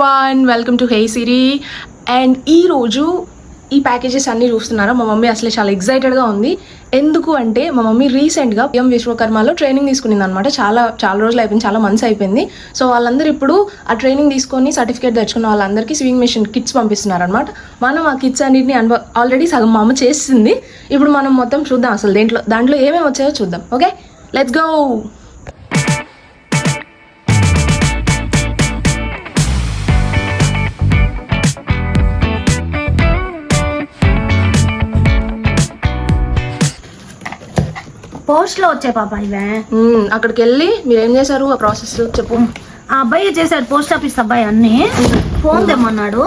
Everyone, welcome to hey Siri. And ఈరోజు ఈ packages అన్నీ చూస్తున్నారా, మా మమ్మీ అసలు చాలా ఎక్సైటెడ్గా ఉంది. ఎందుకు అంటే మా మమ్మీ రీసెంట్గా పిఎం విశ్వకర్మలో ట్రైనింగ్ తీసుకునింది అనమాట. చాలా రోజులు అయిపోయింది, చాలా మంత్స్ అయిపోయింది. సో వాళ్ళందరూ ఇప్పుడు ఆ ట్రైనింగ్ తీసుకొని సర్టిఫికేట్ తెచ్చుకున్న వాళ్ళందరికీ స్వింగ్ మెషిన్ కిట్స్ పంపిస్తున్నారు అనమాట. మనం ఆ కిట్స్ అన్నింటినీ ఆల్రెడీ సగం మా అమ్మ చేసింది. ఇప్పుడు మనం మొత్తం చూద్దాం, అసలు దాంట్లో ఏమేమి వచ్చాయో చూద్దాం. Okay, let's go. పోస్ట్ లో వచ్చాయి పాప ఇవే. అక్కడికి వెళ్ళి మీరు ఏం చేశారు, ఆ ప్రాసెస్ చెప్పు. ఆ అబ్బాయి చేశాడు, పోస్ట్ ఆఫీస్ అబ్బాయి. అన్ని ఫోన్ తెమ్మన్నాడు.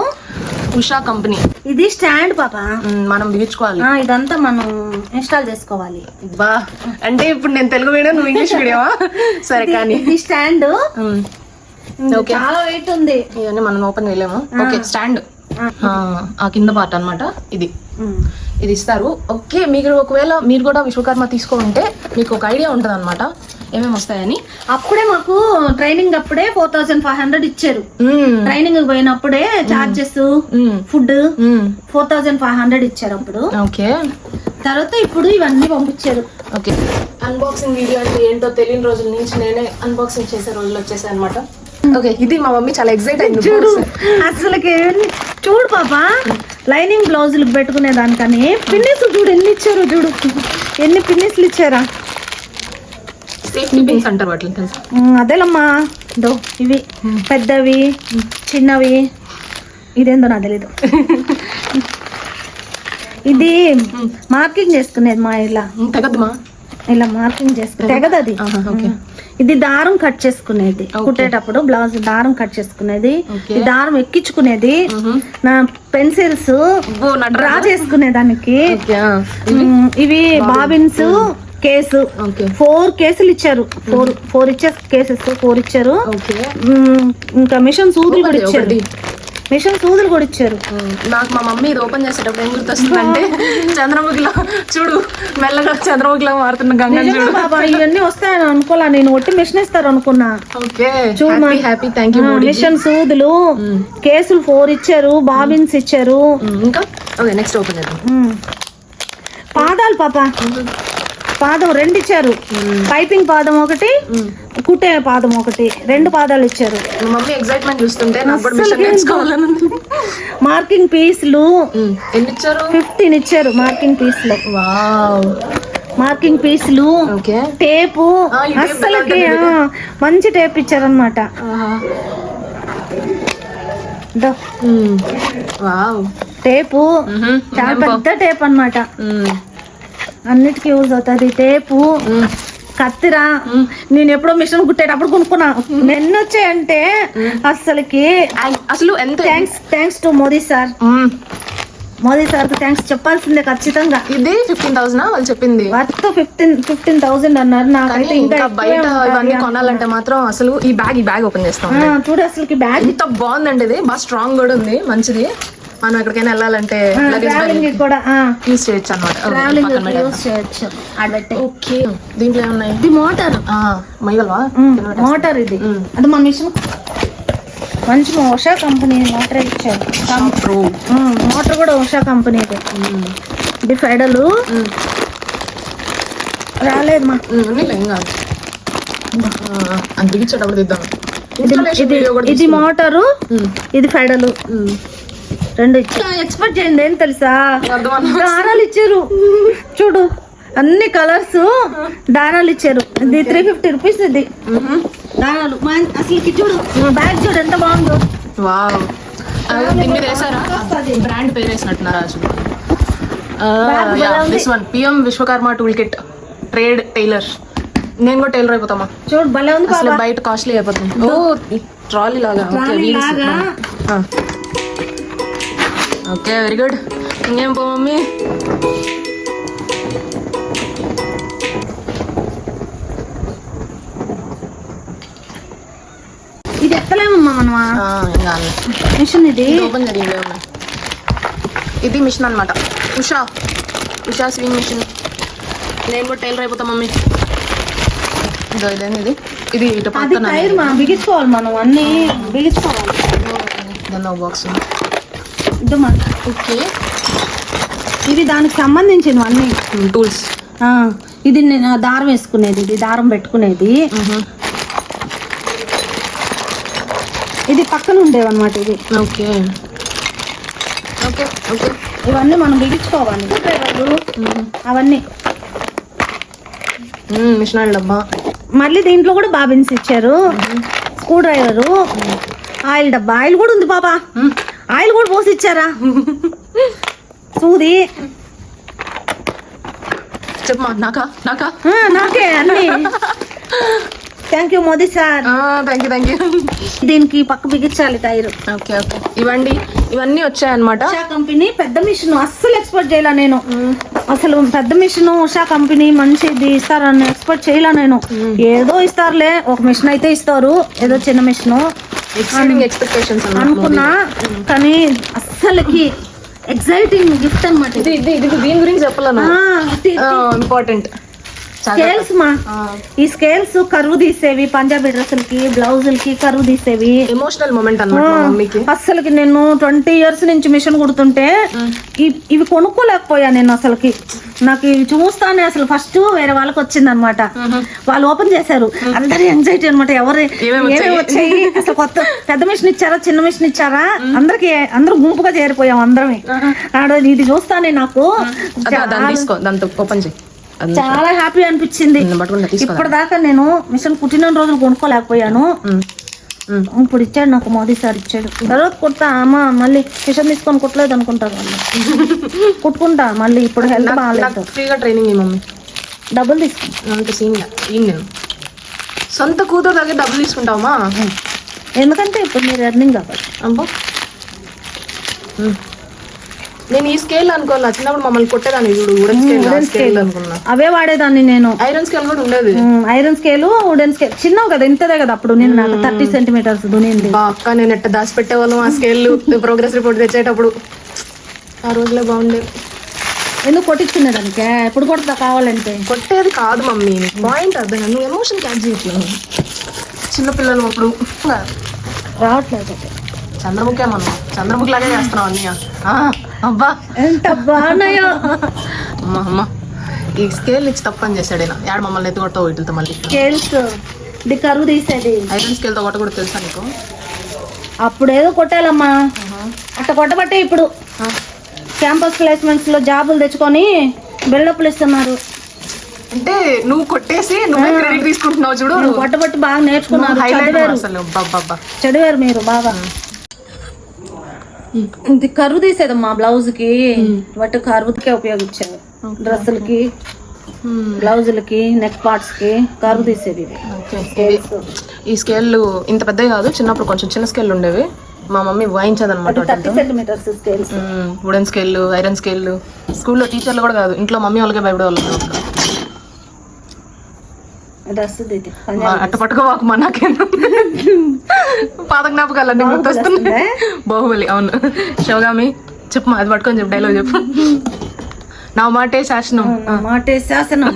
ఉషా కంపెనీ. ఇది స్టాండ్ పాప, మనం బిగించుకోవాలి. ఇదంతా మనం ఇన్స్టాల్ చేసుకోవాలి. బా అంటే ఇప్పుడు నేను తెలుగు మీడియం, నువ్వు ఇంగ్లీష్ మీడియమా? సరే కానీ ఇది స్టాండ్ చాలా వెయిట్ ఉంది. ఇవన్నీ మనం ఓపెన్ చేయలేము. ఓకే, స్టాండ్ ఆ కింద పార్ట్ అనమాట. ఇది ఇస్తారు. ఓకే, మీకు ఒకవేళ మీరు కూడా విశ్వకర్మ తీసుకుంటే మీకు ఒక ఐడియా ఉంటుంది అనమాట ఏమేమి వస్తాయని. అప్పుడే మాకు ట్రైనింగ్ అప్పుడే 4500 ఇచ్చారు. ట్రైనింగ్ పోయినప్పుడే చార్జెస్, ఫుడ్ 4500 ఇచ్చారు అప్పుడు. ఓకే, తర్వాత ఇప్పుడు ఇవన్నీ పంపించారు. ఓకే, అన్బాక్సింగ్ వీడియో అంటే ఏంటో తెలియని రోజుల నుంచి నేనే అన్బాక్సింగ్ చేసే రోజులు వచ్చేసాయి అనమాట. ఓకే, ఇది మా మమ్మీ చాలా ఎక్సైట్ అయింది. చూడు అసలుకి, చూడు పాప, లైనింగ్ బ్లౌజులు పెట్టుకునే దానికని పిన్నిస్ చూడు ఎన్ని ఇచ్చారు. చూడు ఎన్ని పిన్నిస్లు ఇచ్చారా. సేఫ్టీ పిన్స్ అంటారు వాటిని, తెలుసా? అదేలమ్మా, ఇవి పెద్దవి, చిన్నవి. ఇదేందో నాకు తెలీదు. ఇది మార్కింగ్ చేసుకునేది మా ఇలా తగ్గదుమా, ఇలా మార్కింగ్ చేసుకునే తెగదు అది. ఇది దారం కట్ చేసుకునేది, కుట్టేటప్పుడు బ్లౌజ్ దారం కట్ చేసుకునేది, ఈ దారం ఎక్కించుకునేది, నా పెన్సిల్స్ డ్రా చేసుకునేదానికి. ఇవి బాబిన్స్, కేసు. 4 కేసులు ఇచ్చారు. 4 ఇచ్చారు కేసెస్, 4 ఇచ్చారు. ఇంకా మిషన్ సూదులు కూడా ఇచ్చారు. నాకు మా మమ్మీ ఇది ఓపెన్ చేసేటప్పుడు ఏం గుర్తొస్తుంది అంటే చంద్రముఖిలో చూడు, మెల్లగా చంద్రముఖిలో మారుతున్న గంగ చూడు. బాబా ఇవన్నీ వస్తాయని అనుకోలే నేను, ఒట్టి మిషన్ ఇస్తారు అనుకున్నా. చూడు, హ్యాపీ, థ్యాంక్ యూ. మిషన్ సూదులు, కేసులు 4 ఇచ్చారు, బాబిన్స్ ఇచ్చారు. ఇంకా ఓకే, నెక్స్ట్ ఓపెన్ చేద్దాం. పాదాలు పాప, పాదం 2 ఇచ్చారు. పైపింగ్ పాదం 1, కుట్టే పాదం 1, 2 పాదాలు ఇచ్చారు. మమ్మీ ఎక్సైట్మెంట్ చూస్తుంటే నాకు కూడా మిషన్ నేర్చుకోవాలని ఉంది. మార్కింగ్ పీస్లు ఎన్ని ఇచ్చారు? 15 ఇచ్చారు మార్కింగ్ పీస్లు. వావ్, మార్కింగ్ పీస్లు, టేపు. అస్సలకి మంచి టేప్ ఇచ్చారనమాట. టేపు చాలా పెద్ద టేప్ అన్నమాట, అన్నిటికీ యూజ్ అవుతుంది. టేపు, కత్తిరా. నేను ఎప్పుడో మిషన్ కుట్టేటప్పుడు కొనుక్కున్నా. ఎన్ని వచ్చాయంటే అసలు ఎంత thanks to Modi sir. Modi sir కి థ్యాంక్స్ చెప్పాల్సిందే ఖచ్చితంగా. ఇది 15,000 వాళ్ళు చెప్పింది, వర్త్ 15,000 అన్నారు. నాకైతే ఇంకా బయట ఇవన్నీ కొనాలంటే మాత్రం అసలు ఈ బ్యాగ్ ఓపెన్ చేస్తాం. చూడు అసలు బ్యాగ్ ఎంత బాగుందండి. ఇది బాగా స్ట్రాంగ్ కూడా ఉంది, మంచిది. మనం ఎక్కడికైనా వెళ్ళాలంటే కూడా యూజ్ చేయొచ్చు అనమాట. ఓకే, దీంట్లో ఏమున్నాయి? ఇది మోటార్, మోటార్. ఇది అది మన మిషన్ మంచి ఉషా కంపెనీ మోటార్ ఇచ్చారు. మోటార్ కూడా ఉషా కంపెనీది. ఇది ఫెడలు రాలేదు మా ఇది మోటారు, ఇది ఫెడలు. 2 ఇచ్చారు. ఎక్స్పెక్ట్ చేయండి ఏం తెలుసా, దారాలు ఇచ్చారు. చూడు అన్ని కలర్స్ దారాలు ఇచ్చారు. ఇది 350 రూపీస్. ఇది దారాలు అసలు చూడు, బ్యాగ్ చూడు ఎంత బాగుందో. వావ్, దీని మీద వేసారా? బ్రాండ్ పేరు వేసినట్టున్నారా? This one PM Vishwakarma tool kit, trade tailor. నేను కూడా టైలర్ అయిపోతామా? చూడు భలే ఉంది. అసలు బయట కాస్ట్లీ అయిపోతుంది. ఓ, ట్రాలీ లాగా. Okay, very good. ఇంకేం పో మమ్మీ. ఇది ఎత్తలేమమ్మా మనమా మిషన్. ఇది ఓపెన్ జరిగింది. ఇది మిషన్ అనమాట, ఉషా స్వింగ్ మిషన్. నేను కూడా టైలర్ అయిపోతా మమ్మీ. ఇదేంది ఇది? ఇది ఇటు పక్కన బిగించుకోవాలి మనం, అన్ని బిగించుకోవాలి. దాని బాక్స్. ఇదమ్మా. ఓకే, ఇది దానికి సంబంధించినవి అన్నీ టూల్స్. ఇది నేను దారం వేసుకునేది, ఇది దారం పెట్టుకునేది, ఇది పక్కన ఉండేవన్నమాట. ఇది ఓకే ఓకే ఓకే. ఇవన్నీ మనం బిగించుకోవాలి, అవన్నీ. మిషన్ డబ్బా. మళ్ళీ దీంట్లో కూడా బాబిన్స్ ఇచ్చారు, స్క్రూ డ్రైవరు, ఆయిల్ డబ్బా. ఆయిల్ కూడా ఉంది బాబా, ఆయిల్ కూడా పోసి ఇచ్చారా. సూది. చెప్పమా. నాకా నాకా నాకే అన్ని. Thank you Modi sir. Thank you. దీనికి పక్క బిగించాలి టైర్. Okay okay. ఇవ్వండి, ఇవన్నీ వచ్చాయన్నమాట. ఉషా కంపెనీ పెద్ద మిషన్, అస్సలు ఎక్స్పెక్ట్ చేయలే నేను. అసలు పెద్ద మిషన్ ఉషా కంపెనీ మంచిది ఇస్తారని ఎక్స్పెక్ట్ చేయలే నేను. ఏదో ఇస్తారులే, ఒక మిషన్ అయితే ఇస్తారు, ఏదో చిన్న మిషన్ అనుకున్నా. కానీ అస్సలకి ఎక్సైటింగ్ గిఫ్ట్ అనమాట ఇది. దీని గురించి చెప్పాలను, ఇంపార్టెంట్ స్కేల్స్ మా. ఈ స్కేల్స్ కరువు తీసేవి, పంజాబీ డ్రెస్సులకి బ్లౌజులకి కరువు తీసేవి. ఎమోషనల్ మూమెంట్ అన్నమాట. అసలుకి నేను 20 years నుంచి మిషన్ కుడుతుంటే ఇవి కొనుక్కోలేకపోయా నేను అసలుకి. నాకు ఇవి చూస్తానే అసలు ఫస్ట్ వేరే వాళ్ళకి వచ్చింది అనమాట. వాళ్ళు ఓపెన్ చేశారు, అందరి ఎంజైటీ అనమాట. ఎవరు ఏమేమి వచ్చాయి, అసలు కొత్త పెద్ద మిషన్ ఇచ్చారా చిన్న మిషన్ ఇచ్చారా, అందరూ గుంపుగా చేరిపోయాం అందరమే. ఇది చూస్తానే నాకు ఓపెన్ చేయి. చాలా హ్యాపీ అనిపించింది. ఇప్పటిదాకా నేను మిషన్ కుట్టిన రోజులు కొనుక్కోలేకపోయాను. ఇప్పుడు ఇచ్చాడు నాకు, మోదీ సార్ ఇచ్చాడు. తర్వాత కుడతా అమ్మా, మళ్ళీ మిషన్ తీసుకొని కుట్టలేదు అనుకుంటారు వాళ్ళు. కుట్టుకుంటా మళ్ళీ, ఇప్పుడు హెల్త్ బాగాలేదు. ఫ్రీగా ట్రైనింగ్ మమ్మీ, డబ్బులు తీసుకుంటా. నేను సొంత కూతురు దగ్గర డబ్బులు తీసుకుంటావమ్మా, ఎందుకంటే ఇప్పుడు మీరు ఎర్నింగ్ కాబట్టి. అబ్బో, నేను ఈ స్కేల్ అనుకోవాలా, చిన్నప్పుడు మమ్మల్ని కొట్టేదాన్ని చూడు, వుడెన్ స్కేల్ అనుకున్నా. అవే వాడేదాన్ని నేను. ఐరన్ స్కేల్ కూడా ఉండేది. ఐరన్ స్కేల్, వుడెన్ స్కేల్ చిన్నవి కదా, ఇంతదే కదా అప్పుడు. నేను నాకు 30 centimeters దునింది. అక్క నేను ఎట్ట దాచి పెట్టేవాళ్ళం ఆ స్కేల్ ప్రోగ్రెస్ రిపోర్ట్ తెచ్చేటప్పుడు. ఆ రోజులే బాగుండేది. ఎందుకు కొట్టించుకునేదానికే, ఎప్పుడు కొడతా కావాలంటే. కొట్టేది కాదు మమ్మీ, పాయింట్ అర్థం కాదు, నువ్వు ఎమోషన్ క్యాచ్ చేయట్లేదు. చిన్నపిల్లలు అప్పుడు రావట్లేదు. చంద్రముఖే మనం, చంద్రముఖి లాగే చేస్తున్నాం అన్నీ. అబ్బా ఎంత బాగున్నాయో. అమ్మ, ఈ స్కేల్ ఇచ్చి తప్పని చేశాడు ఆయన. యాడ మమ్మల్ని ఎత్తుకొట్టవు వీటితో. మళ్ళీ స్కేల్స్ ఇది కరువు తీసేది. ఐరన్ స్కేల్ తో కొట్ట కూడా తెలుసా నీకు? అప్పుడు ఏదో కొట్టాలమ్మా, అట్ట కొట్టబట్టే ఇప్పుడు క్యాంపస్ ప్లేస్మెంట్స్ లో జాబులు తెచ్చుకొని బిల్డప్లు ఇస్తున్నారు. అంటే నువ్వు కొట్టేసి నువ్వే క్రెడిట్ తీసుకుంటున్నావు చూడు. కొట్టబట్టి బాగా నేర్చుకున్నారు, చదివారు మీరు బాగా. ఇది కరువు తీసేదమ్మా బ్లౌజ్ కి, బట్ కరువుకే ఉపయోగించారు. డ్రెస్సులకి, బ్లౌజులకి, నెక్ పార్ట్స్ కి కరువు తీసేది. ఈ స్కేల్ ఇంత పెద్దవి కాదు, చిన్నప్పుడు కొంచెం చిన్న స్కేల్ ఉండేవి. మా మమ్మీ వాయించేది అనమాట. 30 centimeters scales. Wooden scale, iron scale. స్కూల్లో టీచర్లు కూడా కాదు, ఇంట్లో మమ్మీ వాళ్ళకే భయపడేవాళ్ళు. అట్ట పట్టుకోవాకు మా, నాకేనా పాత జ్ఞాపకాలన్నీ గుర్తొస్తున్నాయి. బాహుబలి. అవును, శివగామి చెప్పు, అది పట్టుకొని చెప్పు, డైలాగ్ చెప్పు. నా మాటే శాసనం. మాటే శాసనం.